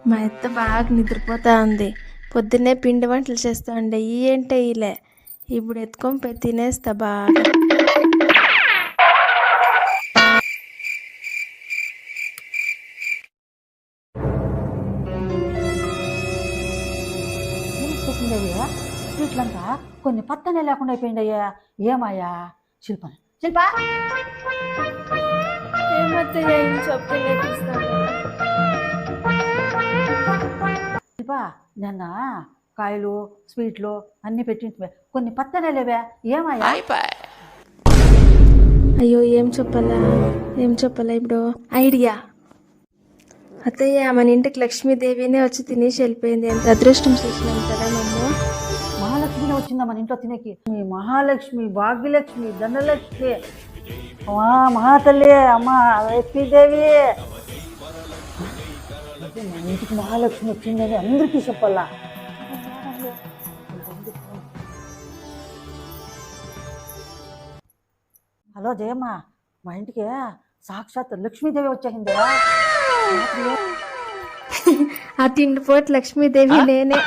మా అత్త బాగా నిద్రపోతా ఉంది. పొద్దున్నే పిండి వంటలు చేస్తా ఉండే ఈ ఏంటే ఇలే. ఇప్పుడు ఎత్తుకొని పోయి తినేస్తా బాగా. పెట్టిందయ్యా స్వీట్లంతా కొన్ని పత్తనే లేకుండా అయిపోయిందయ్యా. ఏమయ్యా శిల్ప శిల్ప ఏమత్తయ్య ఏం చెప్తుండే తీస్తాను. శిల్ప నిన్న కాయలు స్వీట్లు అన్నీ పెట్టింటివే, కొన్ని పత్తనే లేవే. ఏమయ్యా? అయ్యో ఏం చెప్పాలా ఇప్పుడు ఐడియా. అత్తయ్య మన ఇంటికి లక్ష్మీదేవినే వచ్చి తినేసి వెళ్ళిపోయింది. ఎంత అదృష్టం చేసినాం కదా మేము. మహాలక్ష్మినే వచ్చిందా మన ఇంట్లో తినేకి? మీ మహాలక్ష్మి, భాగ్యలక్ష్మి, ధనలక్ష్మి, మహాతల్లి, అమ్మ లక్ష్మీదేవి, మన ఇంటికి మహాలక్ష్మి వచ్చిందని అందరికీ చెప్పాలా? హలో జయమ్మ, మా ఇంటికి సాక్షాత్ లక్ష్మీదేవి వచ్చేసింది. ఆ తిండిపోటు లక్ష్మీదేవి నేనే.